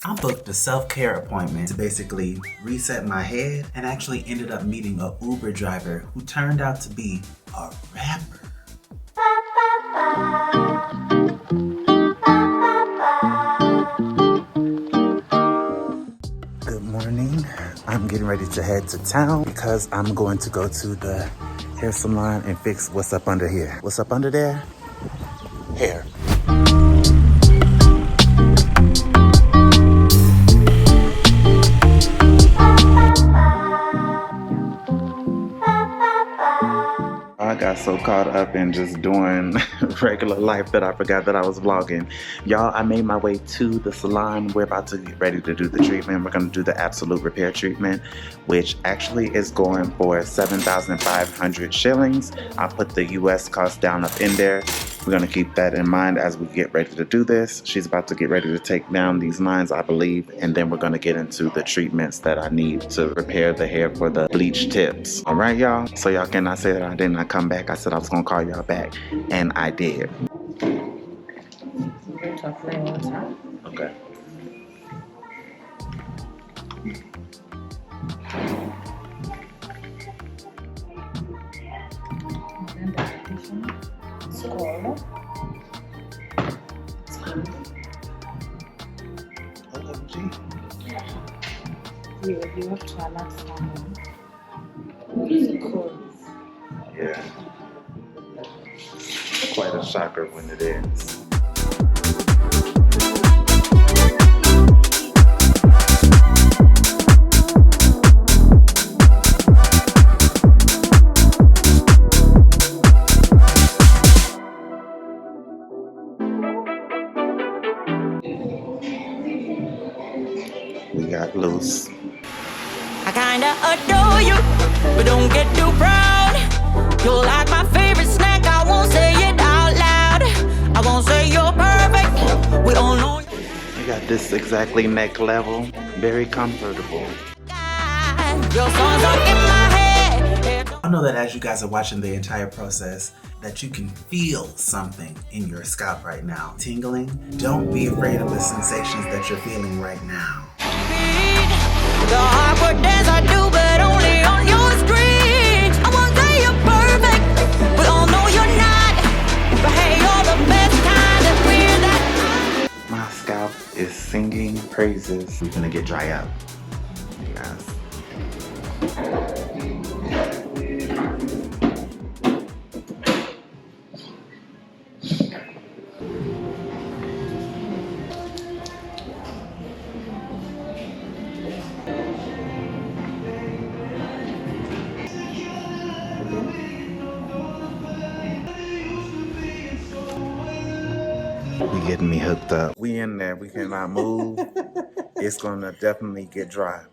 I booked a self-care appointment to basically reset my head and actually ended up meeting a Uber driver who turned out to be a rapper. Good morning. I'm getting ready to head to town because I'm going to go to the hair salon and fix what's up under here. What's up under there? Hair. I got so caught up in just doing regular life that I forgot that I was vlogging. Y'all, I made my way to the salon. We're about to get ready to do the treatment. We're going to do the absolute repair treatment, which actually is going for 7,500 shillings. I'll put the US cost down up in there. We're going to keep that in mind as we get ready to do this. She's about to get ready to take down these lines, I believe, and then we're going to get into the treatments that I need to repair the hair for the bleach tips. All right, y'all? So y'all cannot say that I did not come back. I said I was going to call y'all back, and I did. Okay. Scuola. OMG. You have to allow someone. Yeah. Quite a shocker when it is. We got loose. I kinda adore you, but don't get too proud. You're like my favorite snack, I won't say it out loud. I won't say you're perfect, we all know You got this exactly neck level, very comfortable. your songs are in my head. I know that as you guys are watching the entire process, that you can feel something in your scalp right now. Tingling, don't be afraid of the sensations that you're feeling right now. The awkward dance I do, but only on your screen. I won't say you're perfect, we all know you're not. But hey, you're the best kind of weird that My scalp is singing praises. We're gonna get dry up. Yes. We getting me hooked up. We in there. We cannot move. It's gonna definitely get dry.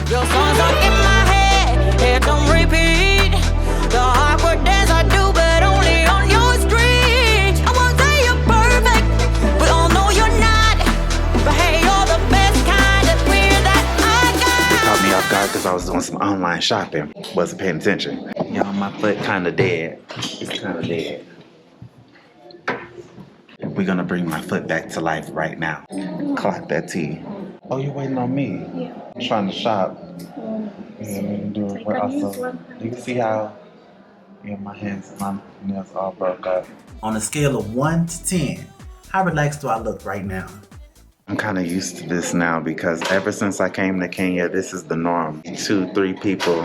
your songs are in my head, they don't repeat. The awkward dance I do, but only on your screen. I won't say you're perfect, we all know you're not. But hey, you're the best kind of weird that I It got. caught me off guard because I was doing some online shopping. Wasn't paying attention. Y'all, my foot kinda dead. It's kinda dead. We're gonna bring my foot back to life right now. Clock that T. Oh, you're waiting on me? Yeah. I'm trying to shop. Yeah, we can do it. But also, you can see how my hands, my nails all broke up. On a scale of 1 to 10, how relaxed do I look right now? I'm kind of used to this now because ever since I came to Kenya, this is the norm. 2, 3 people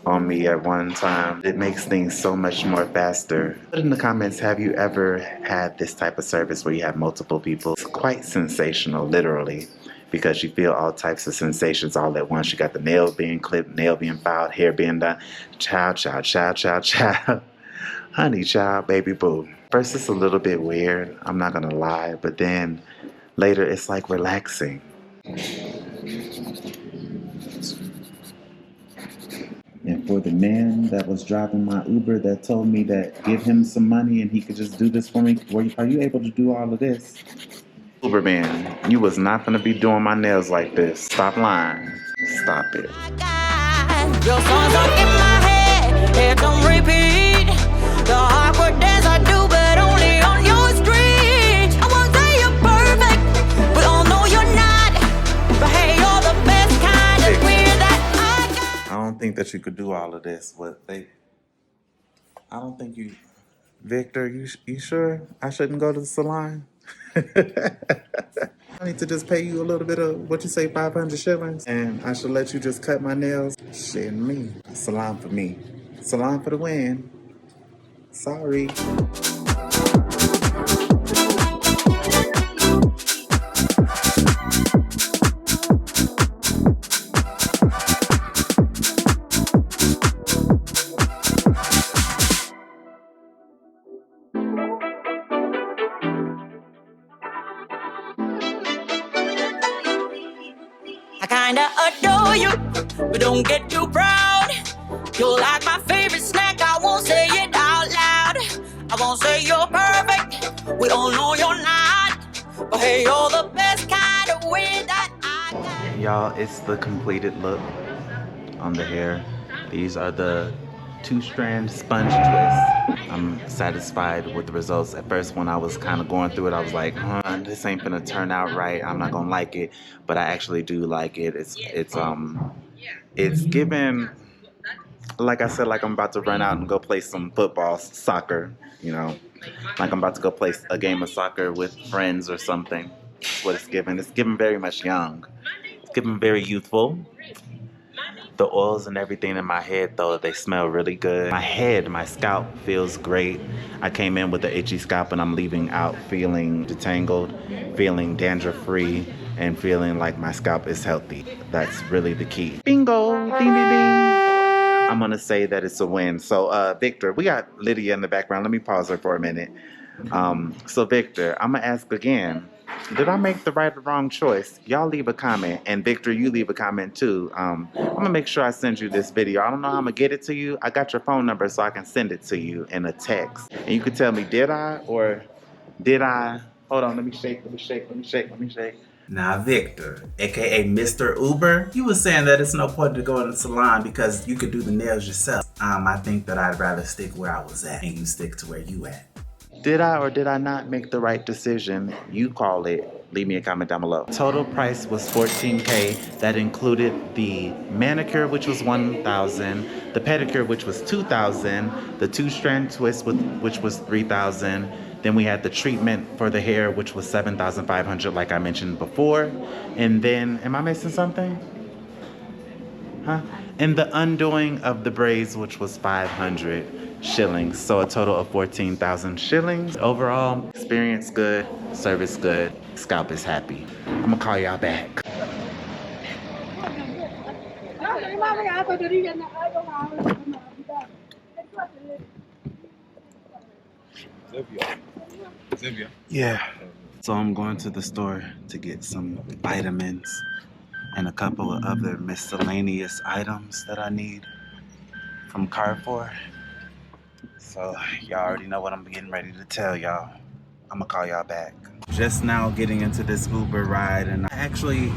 on me at one time. It makes things so much more faster. Put in the comments, have you ever had this type of service where you have multiple people? It's quite sensational, literally, because you feel all types of sensations all at once. You got the nails being clipped, nail being filed, hair being done. Child, child, child, child, child. Honey, child, baby, boo. First, it's a little bit weird. I'm not gonna lie, but then later, it's like relaxing. And for the man that was driving my Uber that told me that give him some money and he could just do this for me, are you able to do all of this? Uber man, you was not gonna be doing my nails like this. Stop lying. Stop it. Your songs are in my head, they don't repeat. think that you could do all of this. I don't think you, Victor, you sure I shouldn't go to the salon? I need to just pay you a little bit of, what you say, 500 shillings? And I should let you just cut my nails? Shit, me. Salon for me. Salon for the win. Sorry. I kinda adore you, but don't get too proud. You're like my favorite snack, I won't say it out loud. I won't say you're perfect, we all know you're not. But hey, you're the best kind of way that I got. Y'all, it's the completed look on the hair. These are the 2-strand sponge twists. I'm satisfied with the results. At first, when I was kind of going through it, I was like, this ain't gonna turn out right. I'm not gonna like it, but I actually do like it. It's given, like I said, like I'm about to run out and go play some football, soccer, you know, like I'm about to go play a game of soccer with friends or something. That's what it's given. It's given very much young. It's given very youthful. The oils and everything in my head, though, they smell really good. My scalp feels great. I came in with the itchy scalp and I'm leaving out feeling detangled, feeling dandruff-free, and feeling like my scalp is healthy. That's really the key. Bingo! Ding, ding, ding. I'm gonna say that it's a win. So, Victor, we got Lydia in the background. Let me pause her for a minute. So, Victor, I'm gonna ask again. Did I make the right or wrong choice? Y'all leave a comment, and Victor, you leave a comment too. I'm gonna make sure I send you this video. I don't know how I'm gonna get it to you. I got your phone number so I can send it to you in a text. And you can tell me, did I or did I? Hold on, let me shake. Now, Victor, aka Mr. Uber, you were saying that it's no point to go in the salon because you could do the nails yourself. I think that I'd rather stick where I was at and you stick to where you at. Did I or did I not make the right decision? You call it. Leave me a comment down below. Total price was $14K. That included the manicure, which was $1,000, the pedicure, which was $2,000, the 2-strand twist, which was $3,000. Then we had the treatment for the hair, which was $7,500, like I mentioned before. And then, am I missing something? Huh? And the undoing of the braids, which was 500 shillings. So a total of 14,000 shillings. Overall, experience good, service good, scalp is happy. I'm gonna call y'all back. Yeah. So I'm going to the store to get some vitamins and a couple of other miscellaneous items that I need from Carrefour. So y'all already know what I'm getting ready to tell y'all. I'm gonna call y'all back. Just now getting into this Uber ride, and I actually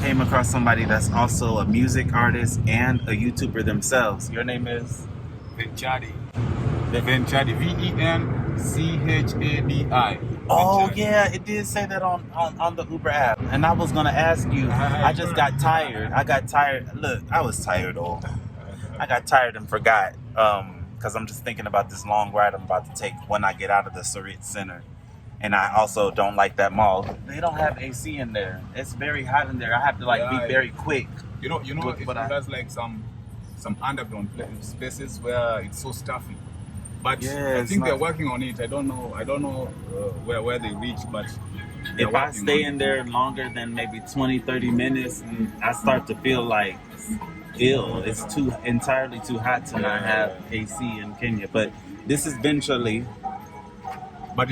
came across somebody that's also a music artist and a YouTuber themselves. Your name is? Venchadi. Venchadi. VENCHADI. Oh yeah, it did say that on the Uber app. And I was gonna ask you, I just got tired. Look, I was tired, I got tired and forgot. Because I'm just thinking about this long ride I'm about to take when I get out of the Sarit Center. And I also don't like that mall. They don't have AC in there. It's very hot in there. I have to be very quick. You know, there's like some underground spaces where it's so stuffy. But yeah, I think they're working on it. I don't know where they reach, but if I stay in there longer than maybe 20-30 minutes, I start to feel like ill. It's entirely too hot to not have AC in Kenya. But this is eventually. But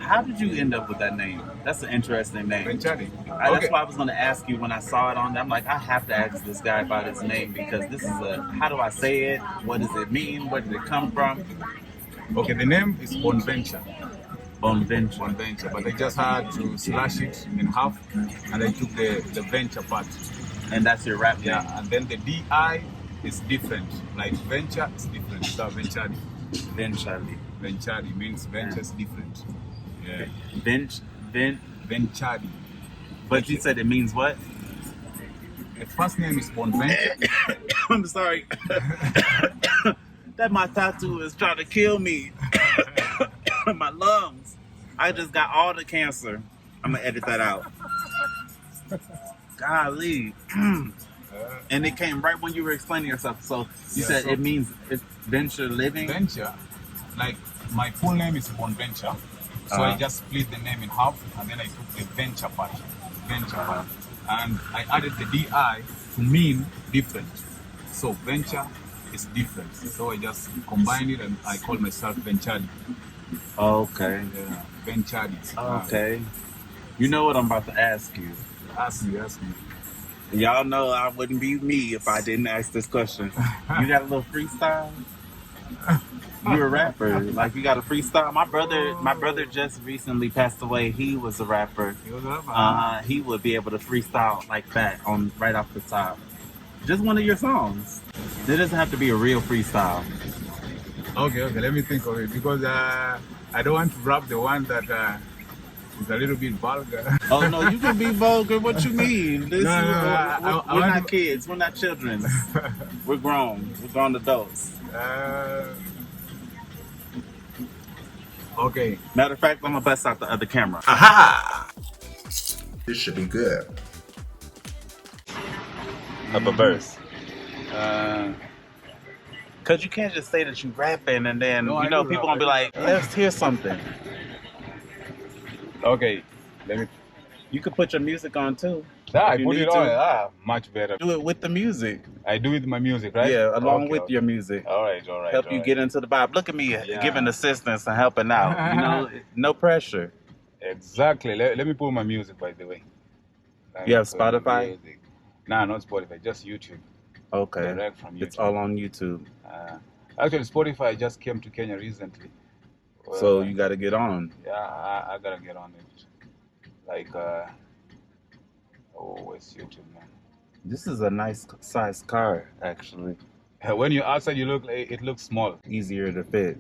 how did you end up with that name? That's an interesting name. Venchadi. That's why I was going to ask you when I saw it on there. I'm like, I have to ask this guy about his name because this is how do I say it? What does it mean? Where did it come from? Okay, the name is Bonventure. Bonventure. But they just had to slash it in half and they took the venture part. And that's your rap name? Yeah, and then the DI is different. Like venture is different. So Venchadi. Venchadi means venture is different. Yeah. Venchadi. Venchadi. But you said it means what? The first name is Bonventure. I'm sorry. That my tattoo is trying to kill me. My lungs. I just got all the cancer. I'm gonna edit that out. Golly. And it came right when you were explaining yourself. So you said it means it's venture living? Venture. Like, my full name is Bonventure. So I just split the name in half, and then I took the venture part. And I added the DI to mean different. So venture is different. So I just combined it and I call myself Venturdi. Okay. Yeah, Venturdi. Okay. You know what I'm about to ask you? Ask me. Y'all know I wouldn't be me if I didn't ask this question. You got a little freestyle? You're a rapper. Like, you got a freestyle? My brother just recently passed away. He was a rapper. He was a rapper? He would be able to freestyle like that on right off the top. Just one of your songs. It doesn't have to be a real freestyle. Okay, let me think of it. Because I don't want to rap the one that is a little bit vulgar. Oh, no, you can be vulgar. What you mean? We're not kids. We're not children. We're grown. We're grown adults. Okay. Matter of fact, I'm going to bust out the other camera. Aha! This should be good. Up a verse. Because you can't just say that you rapping and then, people going to be like, let's hear something. Okay. You could put your music on too. Yeah, I put it on. Much better. Do it with the music. I do it with my music, right? Yeah, along with your music. All right. Help you get into the vibe. Look at me giving assistance and helping out. No pressure. Exactly. Let me put my music, by the way. You have Spotify? Nah, not Spotify. Just YouTube. Okay. Direct from YouTube. It's all on YouTube. Actually, Spotify just came to Kenya recently. So you got to get on. Yeah, I got to get on it. Like, it's YouTube, man. This is a nice size car, actually. When you're outside, it looks small. Easier to fit.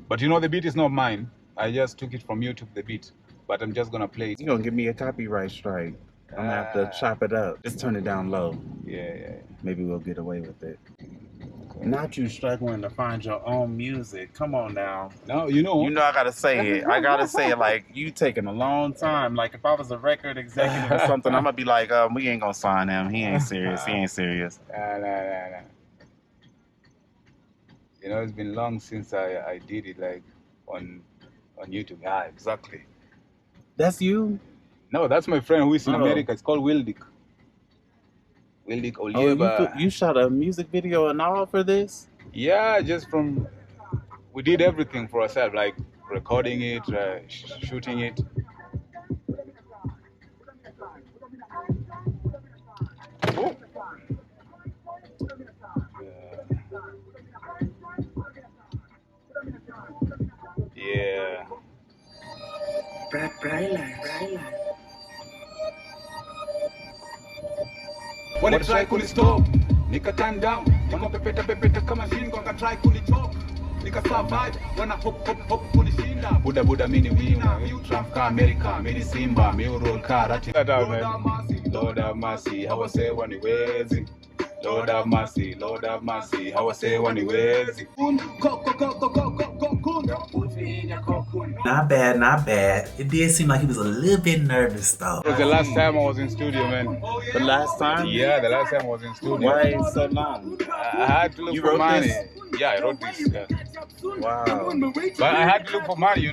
But the beat is not mine. I just took it from YouTube, the beat. But I'm just going to play it. You're going to give me a copyright strike. I'm going to have to chop it up. Just turn it down low. Yeah. Maybe we'll get away with it. Not you struggling to find your own music. Come on now. No, You know I gotta say it. I gotta say it like you taking a long time. Like if I was a record executive or something, I'm gonna be like, we ain't gonna sign him. He ain't serious. Nah. It's been long since I did it like on YouTube. Yeah, exactly. That's you? No, that's my friend who is in America. It's called Wildick. Wildick Oliva. You shot a music video and all for this? Yeah, we did everything for ourselves, like recording it, shooting it. Oh. Yeah. When I try to stop, nika turn down. Kama pepeta kama shingo, anga try kunitop. Nika survive, wana hop kunishinda. Buda mini wina, you Trump ka America, mini Simba, mi roll car rati. Lord have mercy, how I say waniwezi. Lord have mercy, how I say waniwezi. Not bad. It did seem like he was a little bit nervous though. It was the last time I was in studio, man. The last time? Yeah, the last time I was in studio. Why so long? I had to look for money. Yeah, I wrote this. Yeah. Wow. But I had to look for money,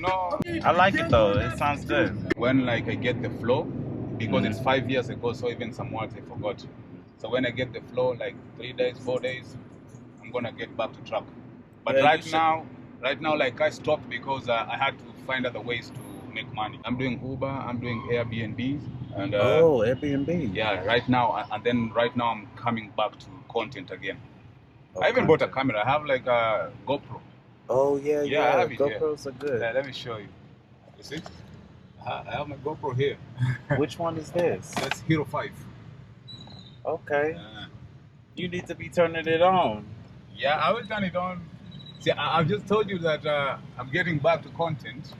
I like it though. It sounds good. When I get the flow, because it's 5 years ago, so even some words I forgot. So when I get the flow, like 3 days, 4 days, I'm gonna get back to track. But right now, like I stopped because I had to find other ways to make money. I'm doing Uber, I'm doing Airbnb, and Airbnb. Yeah, right now, and then right now I'm coming back to content again. I even bought a camera. I have like a GoPro. Oh yeah. I have it GoPros are good. Yeah, let me show you. You see? I have my GoPro here. Which one is this? That's Hero 5. Okay. You need to be turning it on. Yeah, I will turn it on. See, I've just told you that I'm getting back to content.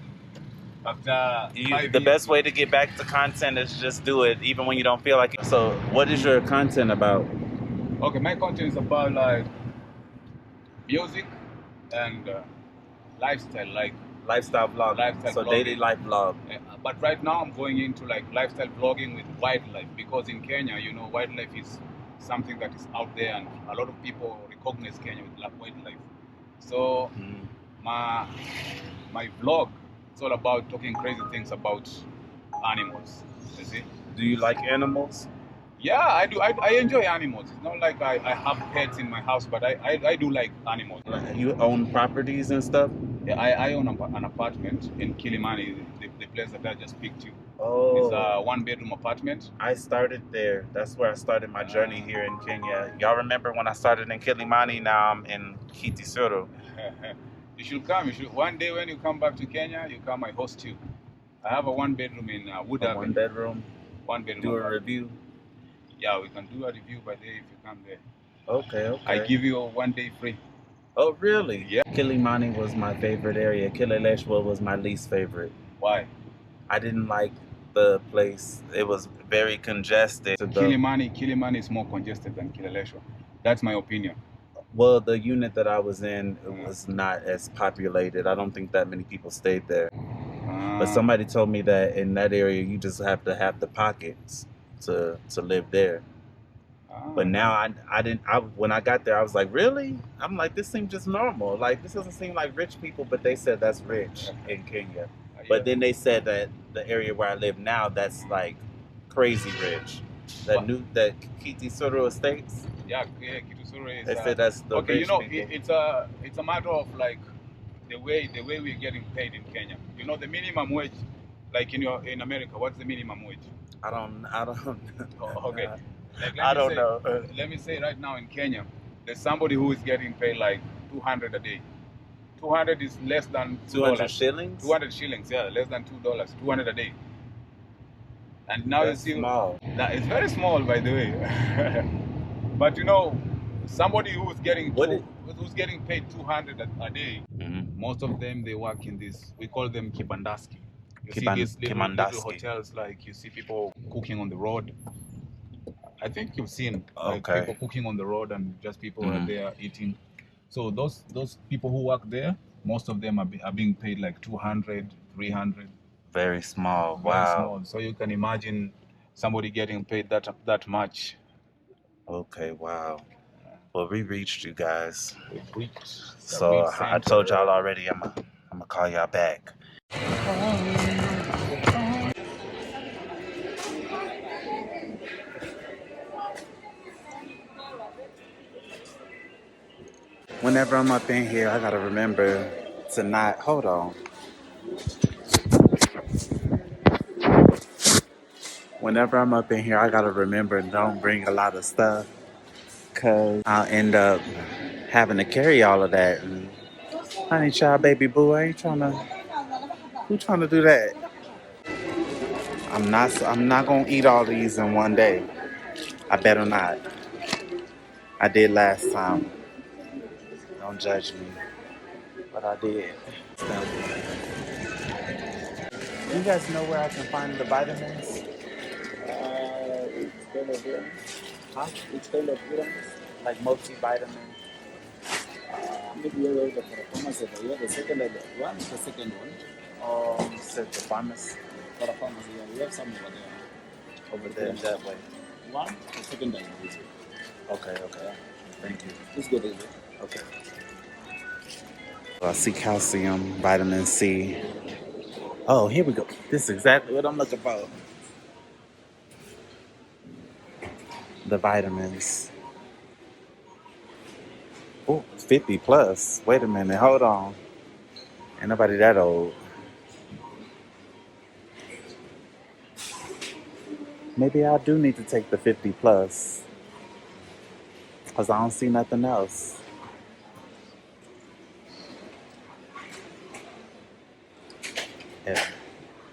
After The best way to get back to content is just do it, even when you don't feel like it. So, what is your content about? Okay, my content is about like music and lifestyle, like Lifestyle vlog. Lifestyle So, vlogging. daily life vlog. But right now I'm going into like lifestyle vlogging with wildlife, because in Kenya, you know, wildlife is something that is out there, and a lot of people recognize Kenya with wildlife. So my vlog, it's all about talking crazy things about animals. You see? Do you like animals? Yeah, I do. I enjoy animals. It's not like I have pets in my house, but I do like animals. You own properties and stuff? Yeah, I own an apartment in Kilimani, the place that I just picked you. Oh. It's a 1-bedroom apartment. I started there. That's where I started my journey here in Kenya. Y'all remember when I started in Kilimani? Now I'm in Kitisoro. You should come. You should. One day when you come back to Kenya, you come, I host you. I have a 1-bedroom in Wood Avenue. 1 bedroom? 1-bedroom. Do a apartment. review? Yeah, we can do a review by day if you come there. Okay. I give you 1 day free. Oh, really? Yeah. Kilimani was my favorite area. Kileleshwa was my least favorite. Why? I didn't like the place. It was very congested. Kilimani is more congested than Kileleshwa. That's my opinion. Well, the unit that I was in was not as populated. I don't think that many people stayed there. But somebody told me that in that area, you just have to have the pockets to live there. But now when I got there, I was like, really? I'm like, this seems just normal. Like, this doesn't seem like rich people, but they said that's rich in Kenya. But then they said that the area where I live now, that's like crazy rich. That Kitisoro Estates. Yeah, Kitisoro is. They said that's the okay, rich you know, people. it's a matter of like the way we're getting paid in Kenya. You know, the minimum wage, like in America, what's the minimum wage? I don't. Oh, okay. Like, I don't know. Let me say right now in Kenya, there's somebody who is getting paid like 200 a day. 200 is less than $2. 200 shillings? 200 shillings, yeah, less than $2. 200 a day. And now That's you see, small. That it's very small, by the way. But you know, somebody who's getting paid 200 a day, most of them, they work in this. We call them kibandaski. You see these little hotels, like you see people cooking on the road. I think you've seen like people cooking on the road, and just people are there eating. So those people who work there, most of them are being paid like 200, 300. Very small. Very small. So you can imagine somebody getting paid that much. Okay, wow. Well, we reached you guys. We've reached. So I told y'all already, I'm gonna call y'all back. Whenever I'm up in here, I gotta remember to not, hold on. Whenever I'm up in here, I gotta remember don't bring a lot of stuff, cause I'll end up having to carry all of that. And, honey, child, baby boo, I ain't who trying to do that? I'm not gonna eat all these in one day. I better not. I did last time. Don't judge me. But I did. Do you guys know where I can find the vitamins? Which kind of vitamins? Huh? Which kind of vitamins? Like multivitamins. Maybe you have the pharmacy. You have the second one, the second one. Said the pharmacy. For a pharmacy, yeah, we have some over there. Over there, that way. One, the second one. Okay. Thank you. Let's go this way. Okay. I see calcium, vitamin C. Oh, here we go. This is exactly what I'm looking for. The vitamins. Oh, 50 plus. Wait a minute. Hold on. Ain't nobody that old. Maybe I do need to take the 50 plus. Because I don't see nothing else.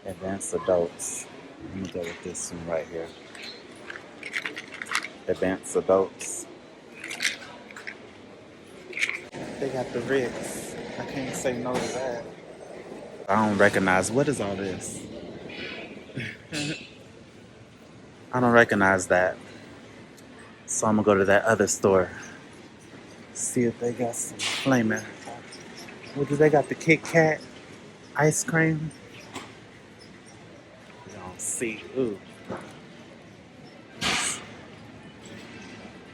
Advanced adults. Let me go with this one right here. Advanced adults. They got the Ritz. I can't say no to that. I don't recognize, what is all this? I don't recognize that. So I'm gonna go to that other store. See if they got some flaming. What do they got? The Kit Kat ice cream? We don't see. Ooh.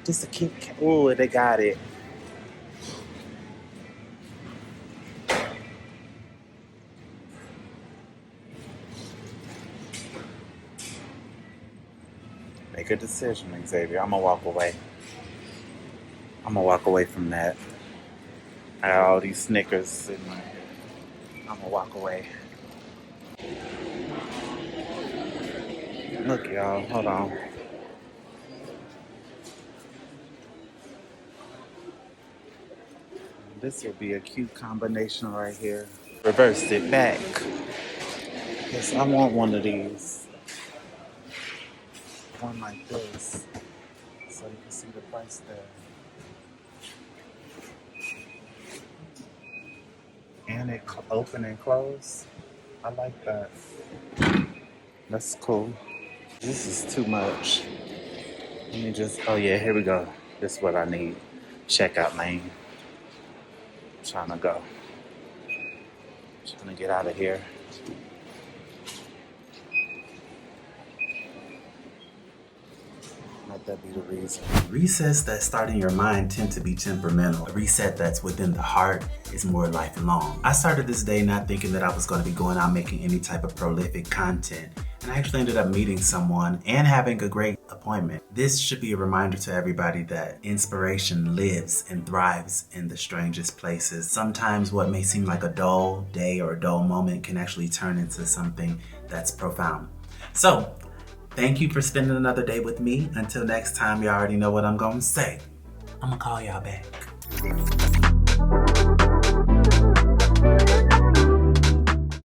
Just a Kit Kat. Ooh, they got it. Make a decision, Xavier. I'm gonna walk away. I'm gonna walk away from that. I got all these Snickers sitting right here. I'm gonna walk away. Look, y'all. Hold on. This will be a cute combination right here. Reverse it back. Yes, I want one of these. One like this. So you can see the price there. And it open and close. I like that. That's cool. This is too much. Let me just, oh yeah, here we go. This is what I need. Checkout lane. Trying to go. Trying to get out of here. Let that be the reason. Resets that start in your mind tend to be temperamental. A reset that's within the heart is more lifelong. I started this day not thinking that I was going to be going out making any type of prolific content. And I actually ended up meeting someone and having a great appointment. This should be a reminder to everybody that inspiration lives and thrives in the strangest places. Sometimes what may seem like a dull day or a dull moment can actually turn into something that's profound. So, thank you for spending another day with me. Until next time, you already know what I'm gonna say. I'm gonna call y'all back.